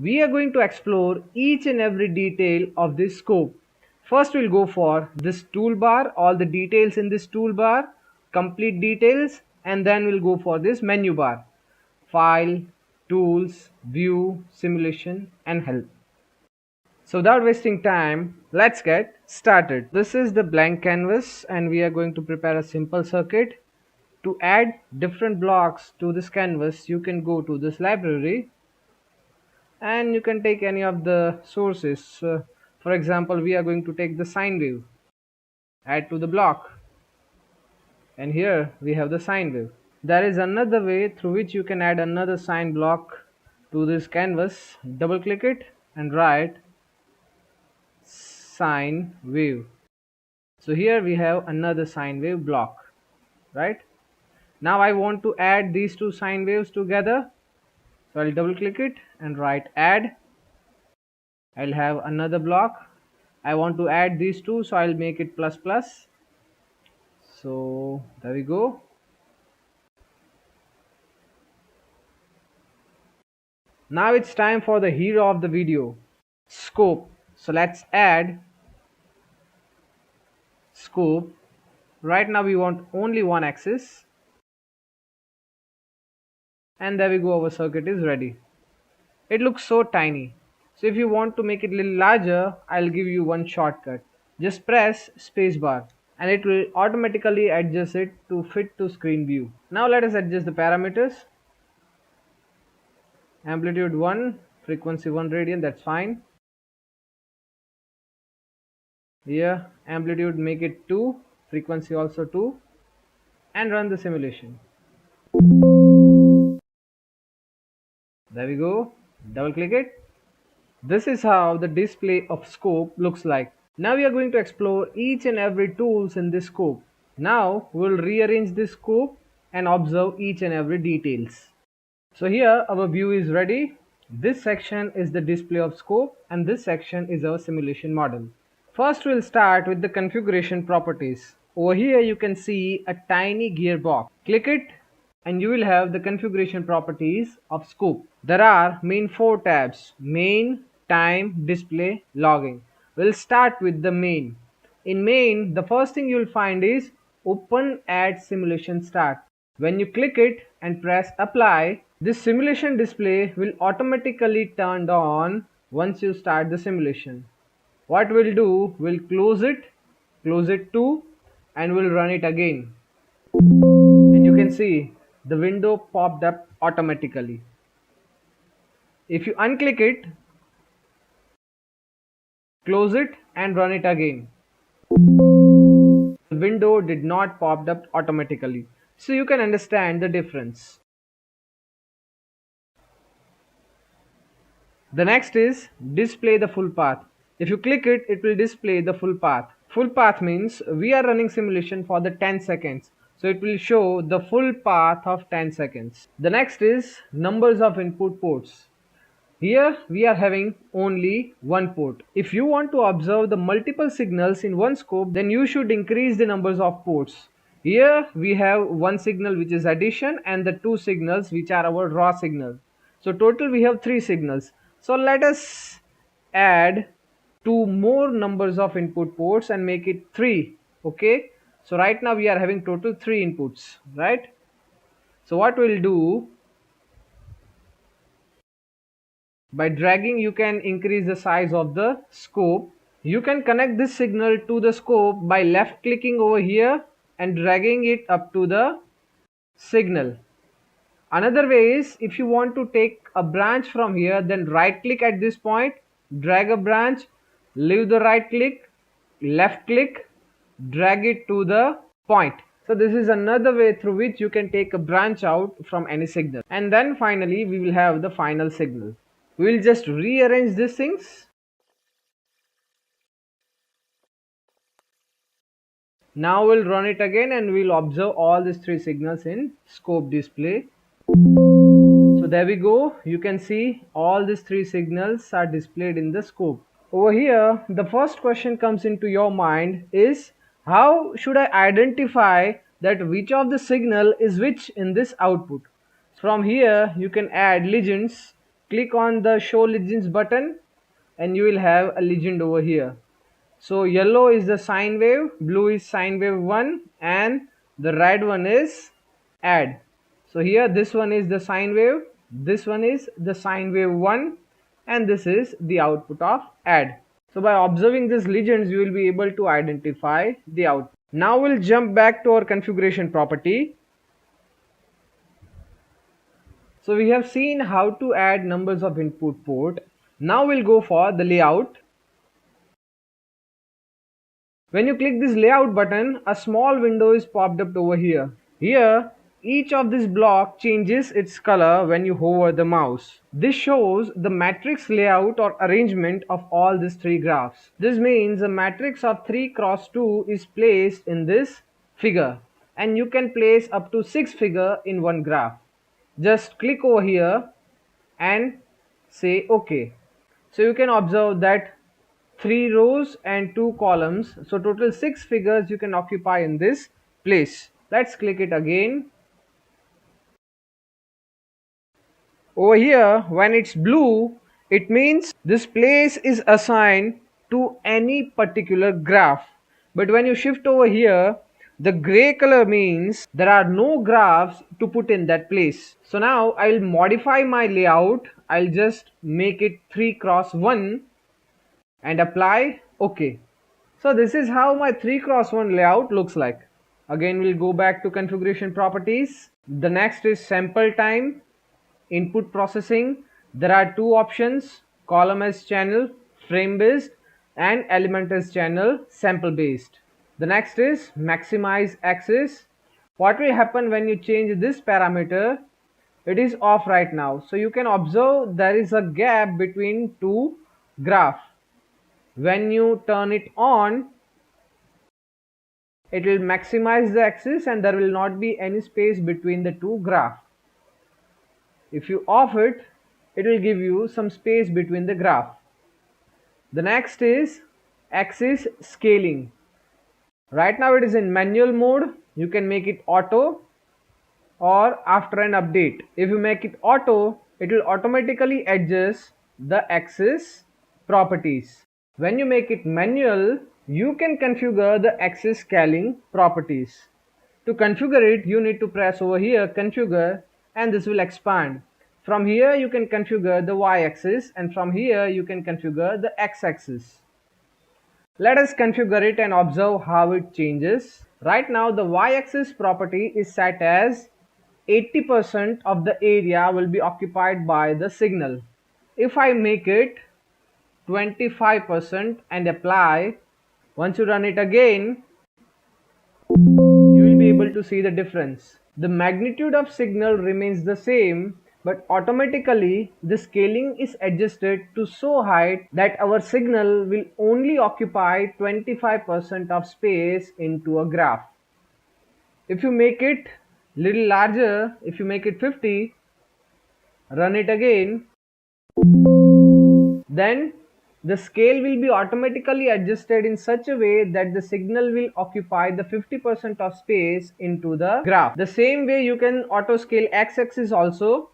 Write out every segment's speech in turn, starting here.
We are going to explore each and every detail of this scope. First we'll go for this toolbar, all the details in this toolbar, complete details, and then we'll go for this menu bar, file, tools, view, simulation, and help. So without wasting time, let's get started. This is the blank canvas and we are going to prepare a simple circuit. To add different blocks to this canvas, you can go to this library and you can take any of the sources. For example, we are going to take the sine wave, add to the block, and here we have the sine wave. There is another way through which you can add another sine block to this canvas. Double click it and write sine wave. So here we have another sine wave block, right? Now I want to add these two sine waves together. So I'll double click it and write add. I'll have another block. I want to add these two, so I'll make it plus plus. So there we go. Now it's time for the hero of the video, scope. So let's add scope. Right now we want only one axis. And there we go, our circuit is ready. It looks so tiny. So if you want to make it a little larger, I'll give you one shortcut. Just press spacebar and it will automatically adjust it to fit to screen view. Now let us adjust the parameters. Amplitude 1, frequency 1 radian, that's fine. Here amplitude make it 2, frequency also 2, and run the simulation. There we go. Double click it. This is how the display of scope looks like. Now we are going to explore each and every tools in this scope. Now we will rearrange this scope and observe each and every details. So here our view is ready. This section is the display of scope and this section is our simulation model. First we'll start with the configuration properties. Over here you can see a tiny gearbox. Click it and you will have the configuration properties of scope. There are main 4 tabs: main, time, display, logging. We'll start with the main. In main, the first thing you'll find is open add simulation start. When you click it and press apply, this simulation display will automatically turn on once you start the simulation. What we'll do, we'll close it too, and we'll run it again. And you can see the window popped up automatically. If you unclick it, close it and run it again, the window did not pop up automatically. So you can understand the difference. The next is display the full path. If you click it, it will display the full path. Full path means we are running simulation for the 10 seconds. So it will show the full path of 10 seconds. The next is numbers of input ports. Here we are having only one port. If you want to observe the multiple signals in one scope, then you should increase the numbers of ports. Here we have one signal which is addition and the 2 signals which are our raw signal. So total we have 3 signals. So let us add 2 more numbers of input ports and make it 3. Okay. So right now we are having total 3 inputs, right? So what we'll do, by dragging you can increase the size of the scope. You can connect this signal to the scope by left clicking over here and dragging it up to the signal. Another way is, if you want to take a branch from here, then right click at this point, drag a branch, leave the right click, left click, drag it to the point. So this is another way through which you can take a branch out from any signal. And then finally we will have the final signal. We will just rearrange these things. Now we'll run it again and we'll observe all these 3 signals in scope display. So there we go. You can see all these 3 signals are displayed in the scope. Over here, the first question comes into your mind is, how should I identify that which of the signal is which in this output? From here you can add legends click on the show legends button and you will have a legend over here. So yellow is the sine wave, blue is sine wave 1, and the red one is add. So here this one is the sine wave, this one is the sine wave 1, and this is the output of add. So by observing these legends you will be able to identify the output. Now we'll jump back to our configuration property. So we have seen how to add numbers of input port. Now we'll go for the layout. When you click this layout button, a small window is popped up over here. Here, each of this block changes its color when you hover the mouse. This shows the matrix layout or arrangement of all these three graphs. This means a matrix of 3 cross 2 is placed in this figure, and you can place up to 6 figures in one graph. Just click over here and say OK. So you can observe that 3 rows and 2 columns, so total 6 figures you can occupy in this place. Let's click it again. Over here, when it's blue, it means this place is assigned to any particular graph. But when you shift over here, the gray color means there are no graphs to put in that place. So now I'll modify my layout. I'll just make it 3 cross 1 and apply OK. So this is how my 3 cross 1 layout looks like. Again, we'll go back to configuration properties. The next is sample time, input processing. There are two options: column as channel, frame based, and element as channel, sample based. The next is maximize axis. What will happen when you change this parameter? It is off right now, so you can observe there is a gap between two graphs. When you turn it on, it will maximize the axis and there will not be any space between the two graphs. If you off it, it will give you some space between the graph. The next is axis scaling. Right now it is in manual mode. You can make it auto or after an update. If you make it auto, it will automatically adjust the axis properties. When you make it manual, you can configure the axis scaling properties. To configure it, you need to press over here configure, and this will expand. From here you can configure the y-axis, and from here you can configure the x-axis. Let us configure it and observe how it changes. Right now the y-axis property is set as 80% of the area will be occupied by the signal. If I make it 25% and apply, once you run it again, you will be able to see the difference. The magnitude of signal remains the same, but automatically the scaling is adjusted to so high that our signal will only occupy 25% of space into a graph. If you make it little larger, if you make it 50, run it again, then the scale will be automatically adjusted in such a way that the signal will occupy the 50% of space into the graph. The same way you can auto scale x-axis also.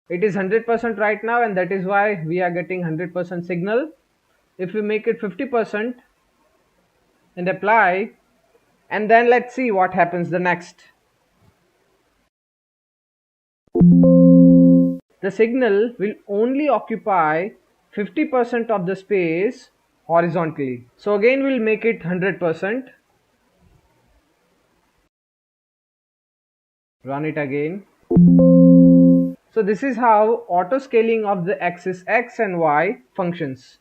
It is 100% right now, and that is why we are getting 100% signal. If we make it 50% and apply, and then let's see what happens the next. The signal will only occupy 50% of the space horizontally. So again we'll make it 100%. Run it again. So this is how auto scaling of the axis x and y functions.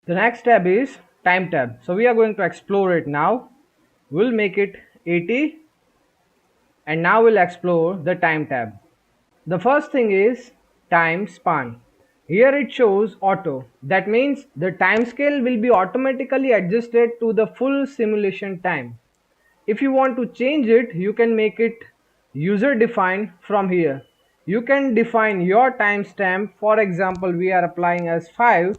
The next tab is time tab. So we are going to explore it now. We'll make it 80, and now we'll explore the time tab. The first thing is time span. Here it shows auto. That means the time scale will be automatically adjusted to the full simulation time. If you want to change it, you can make it user defined from here. You can define your timestamp. For example, we are applying as 5,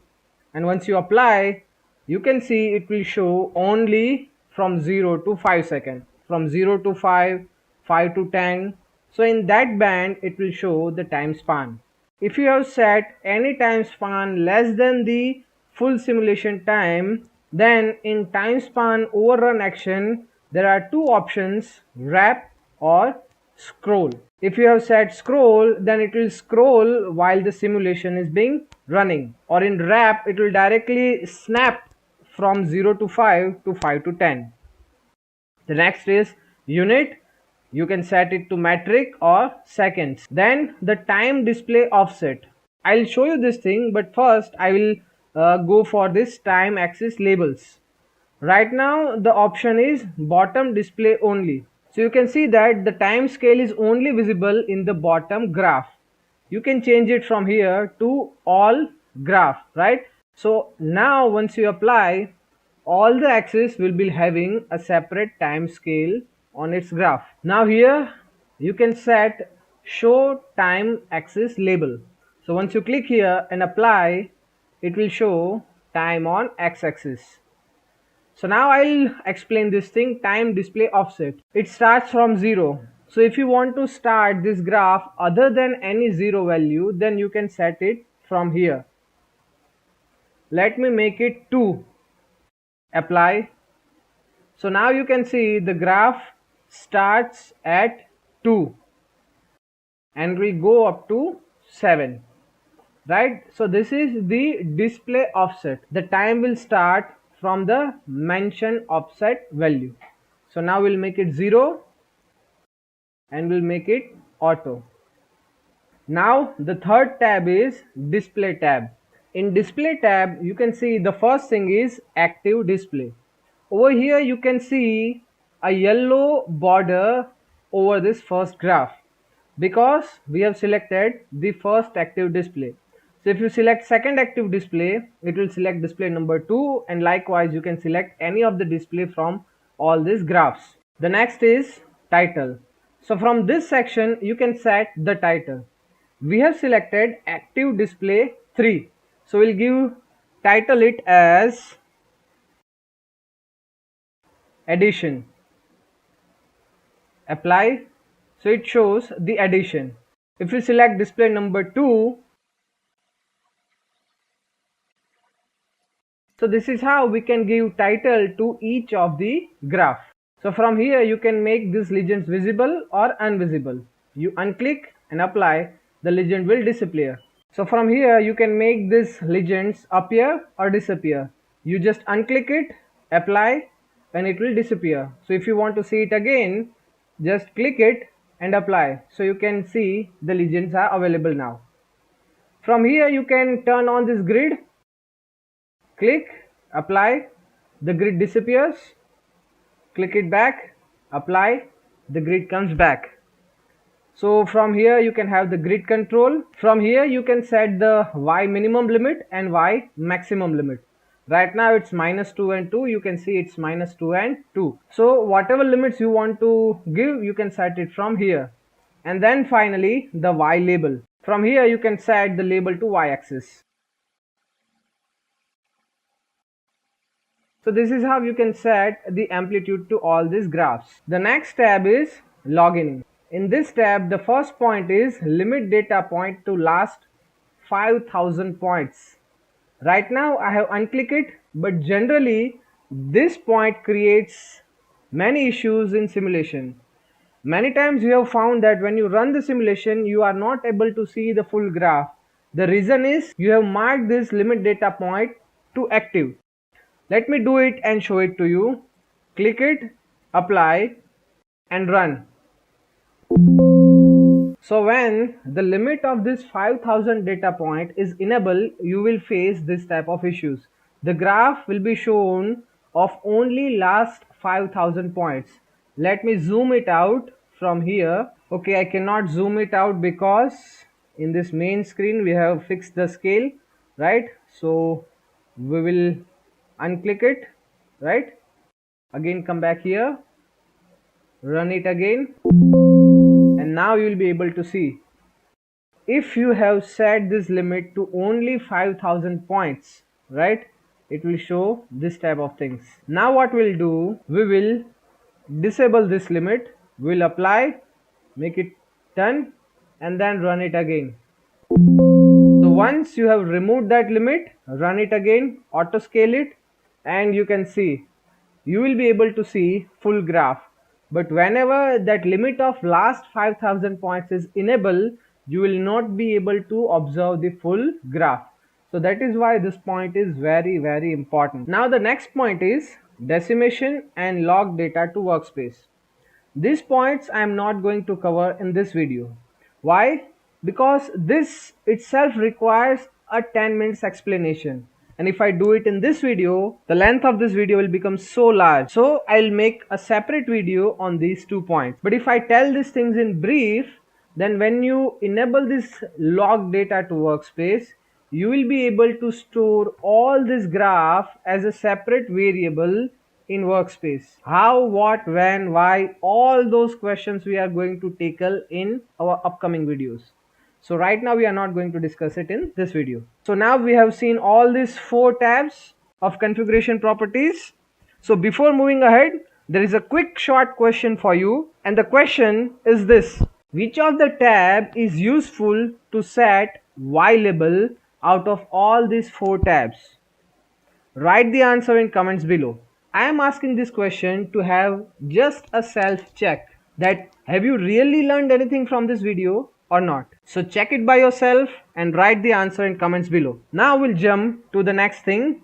and once you apply, you can see it will show only from 0 to 5 seconds, from 0 to 5, 5 to 10. So in that band it will show the time span. If you have set any time span less than the full simulation time, then in time span overrun action, there are two options: wrap or scroll. If you have set scroll, then it will scroll while the simulation is being running, or in wrap it will directly snap from 0 to 5 to 5 to 10. The next is unit. You can set it to metric or seconds. Then the time display offset. I'll show you this thing, but first I will go for this time axis labels. Right now the option is bottom display only. So you can see that the time scale is only visible in the bottom graph. You can change it from here to all graph, right? So now once you apply, all the axes will be having a separate time scale on its graph. Now here you can set show time axis label. So once you click here and apply, it will show time on x-axis. So now I'll explain this thing, time display offset. It starts from 0. So if you want to start this graph other than any 0 value, then you can set it from here. Let me make it 2. Apply. So now you can see the graph starts at 2 and will go up to 7. Right? So this is the display offset. The time will start from the mentioned offset value. So now we'll make it 0 and we'll make it auto. Now the third tab is display tab. In display tab you can see the first thing is active display. Over here you can see a yellow border over this first graph because we have selected the first active display. So if you select second active display, it will select display number 2, and likewise you can select any of the display from all these graphs. The next is title. So from this section you can set the title. We have selected active display 3. So we'll give title it as addition. Apply. So it shows the addition. If you select display number 2, so this is how we can give title to each of the graph. So from here you can make these legends visible or invisible. You unclick and apply, the legend will disappear. So from here you can make these legends appear or disappear. You just unclick it, apply, and it will disappear. So if you want to see it again, just click it and apply. So you can see the legends are available now. From here you can turn on this grid. Click, apply, the grid disappears. Click it back, apply, the grid comes back. So from here you can have the grid control. From here you can set the Y minimum limit and Y maximum limit. Right now it's -2 and 2. You can see it's -2 and 2. So whatever limits you want to give, you can set it from here. And then finally the Y label. From here you can set the label to Y axis. So this is how you can set the amplitude to all these graphs. The next tab is login. In this tab, the first point is limit data point to last 5000 points. Right now I have unclicked it, but generally this point creates many issues in simulation. Many times you have found that when you run the simulation, you are not able to see the full graph. The reason is you have marked this limit data point to active. Let me do it and show it to you. Click it, apply, and run. So when the limit of this 5000 data point is enabled, you will face this type of issues. The graph will be shown of only last 5000 points. Let me zoom it out from here. Okay, I cannot zoom it out because in this main screen we have fixed the scale, right? So we will unclick it, right? Again come back here, run it again, and now you will be able to see. If you have set this limit to only 5000 points, right, it will show this type of things. Now what we'll do, we will disable this limit, we'll apply, make it done, and then run it again. So once you have removed that limit, run it again, auto scale it, and you can see you will be able to see full graph. But whenever that limit of last 5000 points is enabled, you will not be able to observe the full graph. So that is why this point is very important. Now the next point is decimation and log data to workspace. These points I am not going to cover in this video. Why? Because this itself requires a 10 minutes explanation. And if I do it in this video, the length of this video will become so large. So I'll make a separate video on these 2 points. But if I tell these things in brief, then when you enable this log data to workspace, you will be able to store all this graph as a separate variable in workspace. How, what, when, why, all those questions we are going to tackle in our upcoming videos. So right now we are not going to discuss it in this video. So now we have seen all these 4 tabs of configuration properties. So before moving ahead, there is a quick short question for you, and the question is this: which of the tab is useful to set Y label out of all these 4 tabs? Write the answer in comments below. I am asking this question to have just a self check that have you really learned anything from this video or not. So check it by yourself and write the answer in comments below. Now we'll jump to the next thing.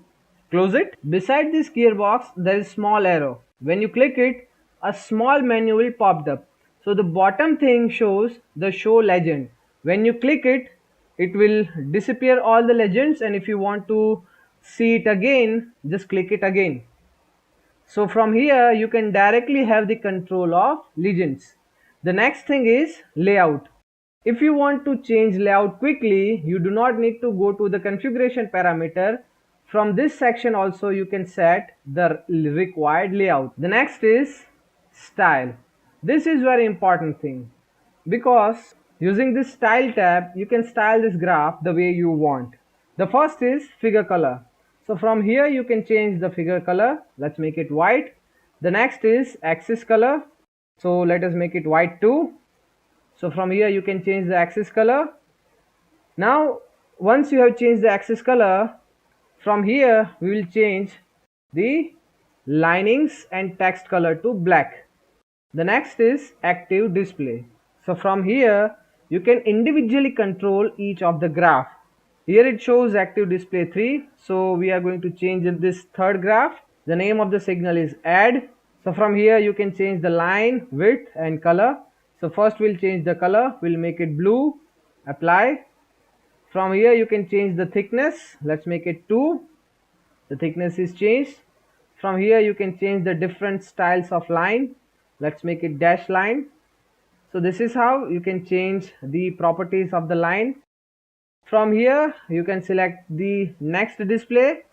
Close it. Beside this gearbox there is small arrow. When you click it, a small menu will pop up. So the bottom thing shows the show legend. When you click it, it will disappear all the legends, and if you want to see it again, just click it again. So from here you can directly have the control of legends. The next thing is layout. If you want to change layout quickly, you do not need to go to the configuration parameter. From this section also you can set the required layout. The next is style. This is very important thing, because using this style tab you can style this graph the way you want. The first is figure color. So from here you can change the figure color. Let's make it white. The next is axis color. So let us make it white too. So from here you can change the axis color. Now once you have changed the axis color, from here we will change the linings and text color to black. The next is active display. So from here you can individually control each of the graph. Here it shows active display 3, so we are going to change in this third graph. The name of the signal is add. So from here you can change the line, width and color. So first we'll change the color, we'll make it blue, apply. From here you can change the thickness, let's make it 2. The thickness is changed. From here you can change the different styles of line. Let's make it dash line. So this is how you can change the properties of the line. From here you can select the next display.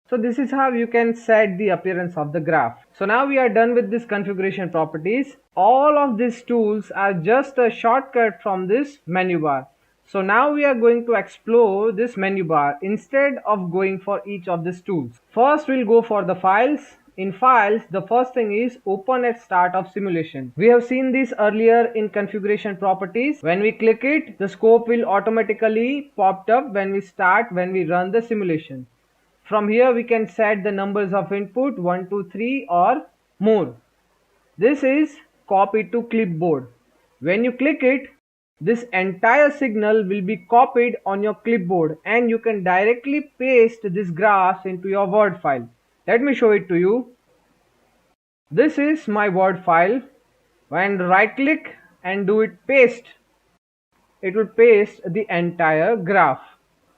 So this is how you can set the appearance of the graph. So now we are done with this configuration properties. All of these tools are just a shortcut from this menu bar. So now we are going to explore this menu bar instead of going for each of these tools. First we'll go for the files. In files, the first thing is open at start of simulation. We have seen this earlier in configuration properties. When we click it, the scope will automatically pop up when we run the simulation. From here we can set the numbers of input 1, 2, 3 or more. This is copy to clipboard. When you click it, this entire signal will be copied on your clipboard and you can directly paste this graph into your Word file. Let me show it to you. This is my Word file. When right click and do it paste, it will paste the entire graph.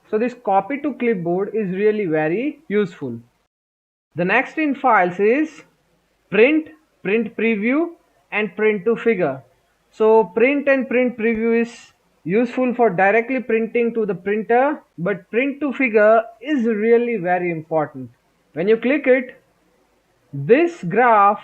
So this copy to clipboard is really very useful. The next in files is print, print preview and print to figure. So print and print preview is useful for directly printing to the printer, but print to figure is really very important. When you click it, this graph,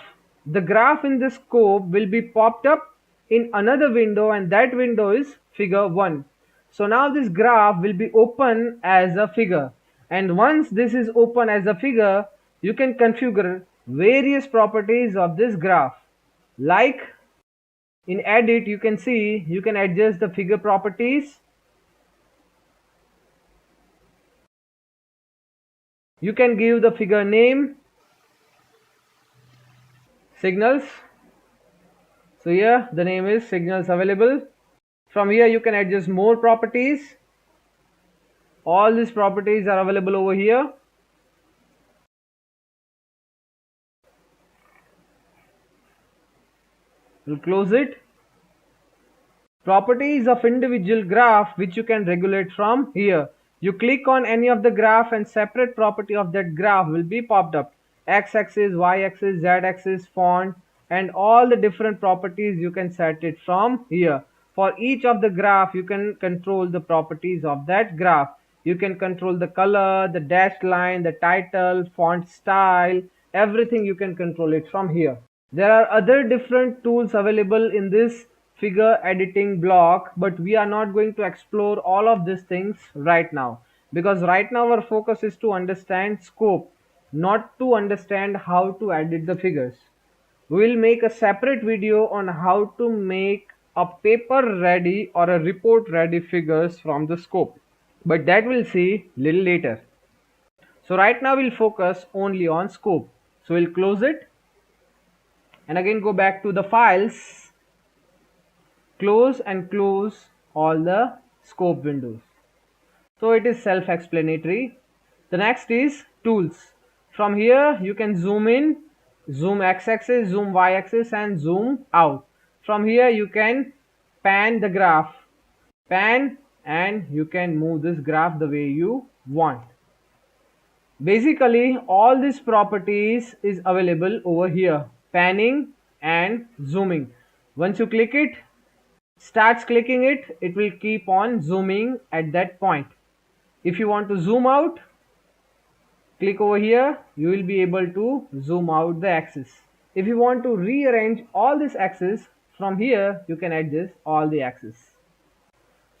the graph in the scope will be popped up in another window, and that window is figure 1. So now this graph will be open as a figure, and once this is open as a figure, you can configure various properties of this graph, like In edit, you can see you can adjust the figure properties. You can give the figure name, signals. So here the name is signals available. From here you can adjust more properties. All these properties are available over here. We'll close it. Properties of individual graph which you can regulate from here. You click on any of the graph and separate property of that graph will be popped up. X-axis, Y-axis, Z-axis, font, and all the different properties you can set it from here. For each of the graph you can control the properties of that graph. You can control the color, the dashed line, the title, font style, everything you can control it from here. There are other different tools available in this figure editing block, but we are not going to explore all of these things right now, because right now our focus is to understand scope, not to understand how to edit the figures. We will make a separate video on how to make a paper ready or a report ready figures from the scope, but that we'll see little later. So right now we'll focus only on scope. So we'll close it and again go back to the files, close and close all the scope windows. So it is self-explanatory. The next is tools. From here you can zoom in, zoom x-axis, zoom y-axis, and zoom out. From here you can pan the graph, pan, and you can move this graph the way you want. Basically all these properties is available over here, panning and zooming. Once you click it, starts clicking it, it will keep on zooming at that point. If you want to zoom out, click over here, you will be able to zoom out the axis. If you want to rearrange all this axis, from here you can adjust all the axis.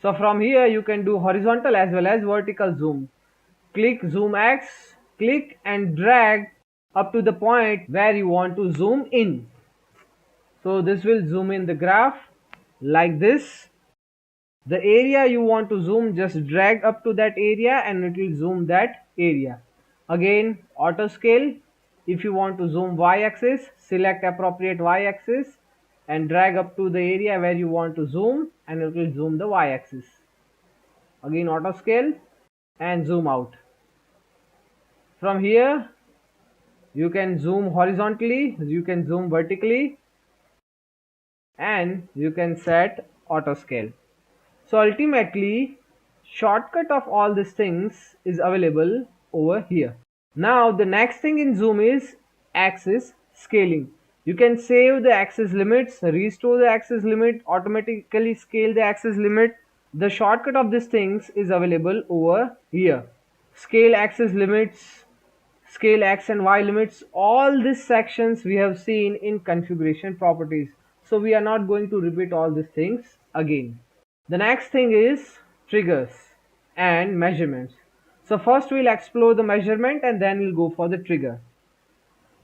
So from here you can do horizontal as well as vertical zoom. Click zoom X, click and drag up to the point where you want to zoom in. So this will zoom in the graph like this. The area you want to zoom, just drag up to that area and it will zoom that area. Again, auto scale. If you want to zoom y-axis, select appropriate y-axis and drag up to the area where you want to zoom and it will zoom the y-axis. Again, auto scale and zoom out. From here you can zoom horizontally, you can zoom vertically, and you can set auto scale. So ultimately shortcut of all these things is available over here. Now the next thing in zoom is axis scaling. You can save the axis limits, restore the axis limit, automatically scale the axis limit. The shortcut of these things is available over here. Scale axis limits, scale x and y limits, all these sections we have seen in configuration properties. So we are not going to repeat all these things again. The next thing is triggers and measurements. So first we'll explore the measurement and then we'll go for the trigger.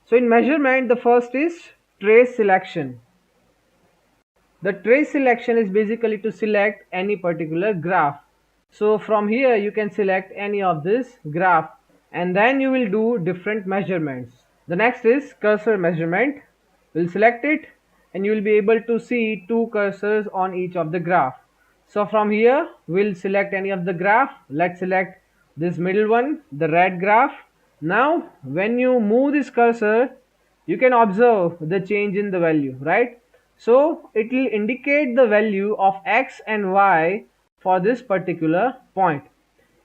So in measurement, the first is trace selection. The trace selection is basically to select any particular graph. So from here you can select any of this graph and then you will do different measurements. The next is cursor measurement. We'll select it and you will be able to see two cursors on each of the graph. So from here we'll select any of the graph. Let's select this middle one, the red graph. Now when you move this cursor, you can observe the change in the value, right? So it will indicate the value of x and y for this particular point.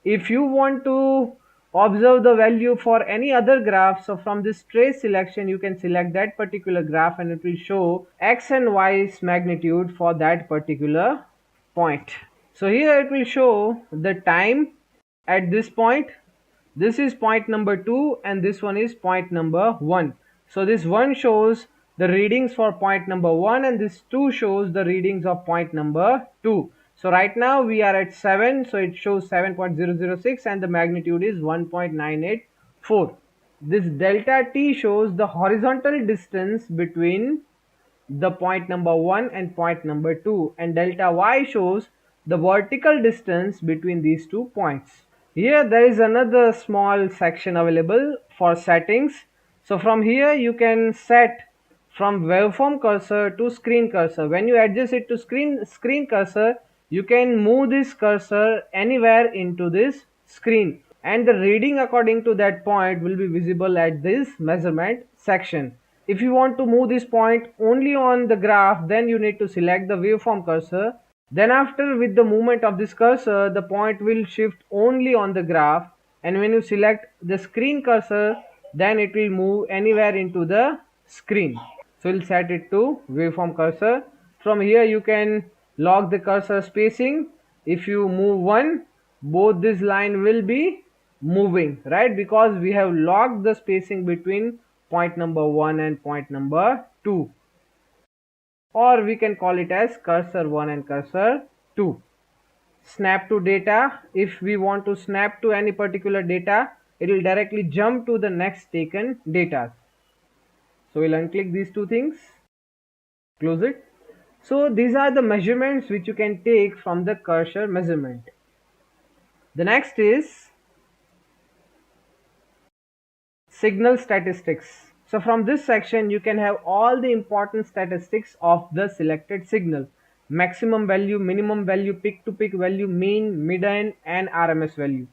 If you want to observe the value for any other graph, so from this trace selection you can select that particular graph and it will show x and y's magnitude for that particular point. So here it will show the time at this point. This is point number 2 and this one is point number 1. So this one shows the readings for point number 1 and this 2 shows the readings of point number 2. So right now we are at 7, so it shows 7.006 and the magnitude is 1.984. This delta t shows the horizontal distance between the point number 1 and point number 2, and delta y shows the vertical distance between these 2 points. Here there is another small section available for settings. So from here you can set from waveform cursor to screen cursor. When you adjust it to screen cursor, you can move this cursor anywhere into this screen, and the reading according to that point will be visible at this measurement section. If you want to move this point only on the graph, then you need to select the waveform cursor. Then after, with the movement of this cursor, the point will shift only on the graph, and when you select the screen cursor, then it will move anywhere into the screen. So we'll set it to waveform cursor. From here you can lock the cursor spacing. If you move one, both this line will be moving, right? Because we have locked the spacing between point number 1 and point number 2, or we can call it as cursor 1 and cursor 2. Snap to data. If we want to snap to any particular data, it will directly jump to the next taken data. So we'll unclick these two things, close it. So these are the measurements which you can take from the cursor measurement. The next is signal statistics. So from this section you can have all the important statistics of the selected signal: maximum value, minimum value, peak to peak value, mean, median and RMS value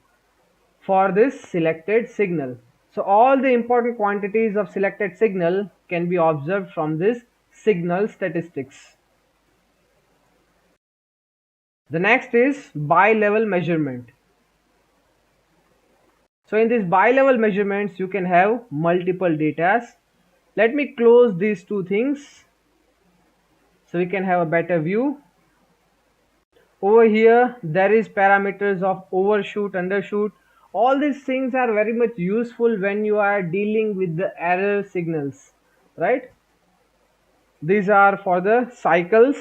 for this selected signal. So all the important quantities of selected signal can be observed from this signal statistics. The next is bi-level measurement. So in this bi-level measurements you can have multiple datas. Let me close these two things so we can have a better view. Over here there is parameters of overshoot, undershoot. All these things are very much useful when you are dealing with the error signals, right? These are for the cycles.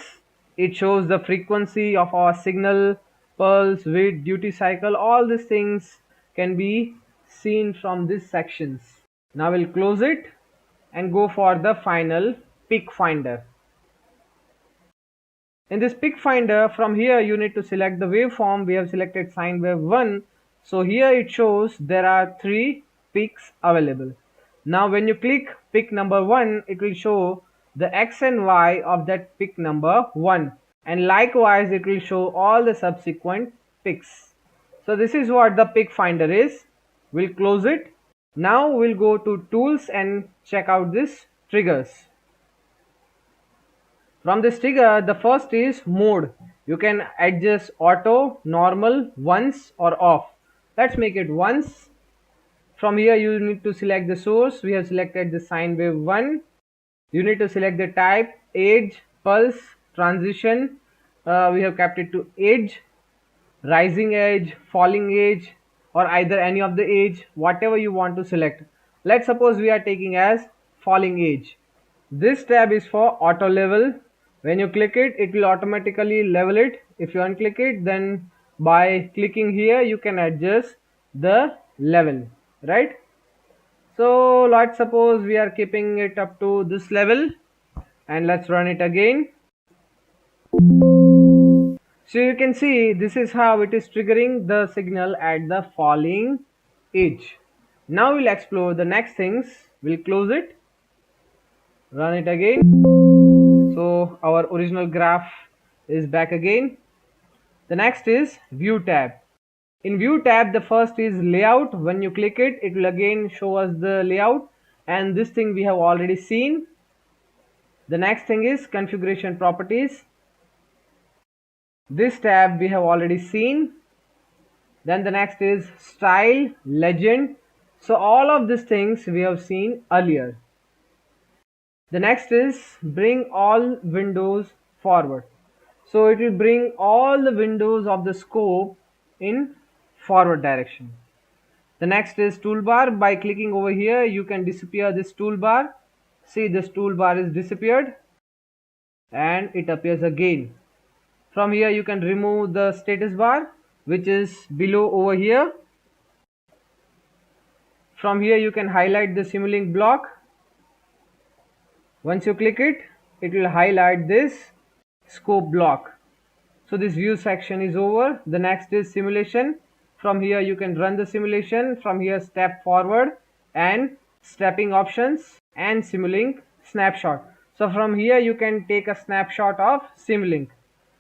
It shows the frequency of our signal, pulse, width, duty cycle. All these things can be seen from these sections. Now we'll close it and go for the final peak finder. In this peak finder, from here you need to select the waveform. We have selected sine wave 1. So here it shows there are 3 peaks available. Now when you click peak number 1, it will show the x and y of that peak number 1, and likewise it will show all the subsequent peaks. So this is what the peak finder is. We'll close it. Now we'll go to tools and check out this triggers. From this trigger, the first is mode. You can adjust auto, normal, once or off. Let's make it once. From here you need to select the source. We have selected the sine wave 1. You need to select the type, age, pulse, transition. We have kept it to age, rising age, falling age, or either any of the age, whatever you want to select. Let's suppose we are taking as falling age. This tab is for auto level. When you click it, it will automatically level it. If you unclick it, then by clicking here you can adjust the level, right? So let's suppose we are keeping it up to this level, and let's run it again. So you can see this is how it is triggering the signal at the falling edge. Now we'll explore the next things. We'll close it, run it again. So our original graph is back again. The next is view tab. In view tab, the first is layout. When you click it, it will again show us the layout, and this thing we have already seen. The next thing is configuration properties. This tab we have already seen. Then the next is style, legend. So all of these things we have seen earlier. The next is bring all windows forward. So it will bring all the windows of the scope in forward direction. The next is toolbar. By clicking over here you can disappear this toolbar. See, this toolbar is disappeared and it appears again. From here you can remove the status bar, which is below over here. From here you can highlight the Simulink block. Once you click it, it will highlight this scope block. So this view section is over. The next is simulation. From here you can run the simulation. From here step forward and stepping options and Simulink snapshot. So from here you can take a snapshot of Simulink.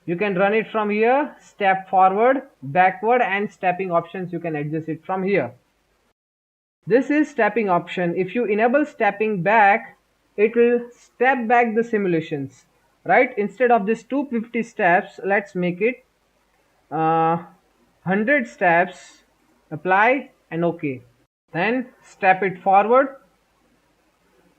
You can run it from here, step forward, backward, and stepping options you can adjust it from here. This is stepping option. If you enable stepping back, it will step back the simulations, right? Instead of this 250 steps, let's make it 100 steps. Apply and OK. Then step it forward.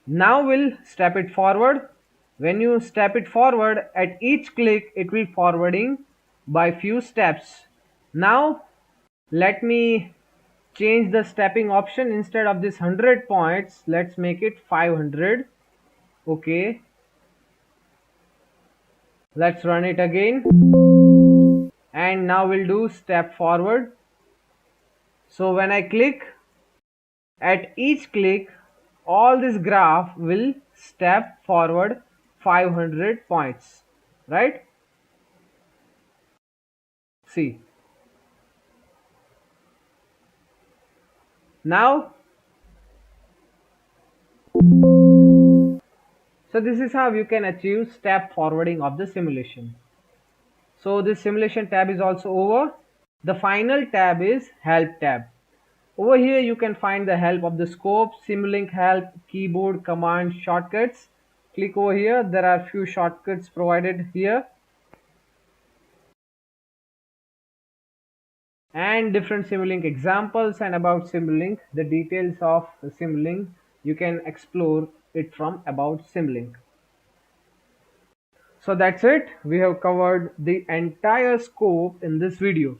Now we'll step it forward. When you step it forward, at each click it will forwarding by few steps. Now let me change the stepping option. Instead of this 100 points, let's make it 500. Okay, let's run it again, and now we'll do step forward. So when I click, at each click all this graph will step forward 500 points, right? See, now so this is how you can achieve step forwarding of the simulation. So this simulation tab is also over. The final tab is help tab. Over here you can find the help of the scope, Simulink help, keyboard, command, shortcuts. Click over here. There are few shortcuts provided here and different Simulink examples, and about Simulink, the details of Simulink you can explore it from about Simulink. So that's it. We have covered the entire scope in this video.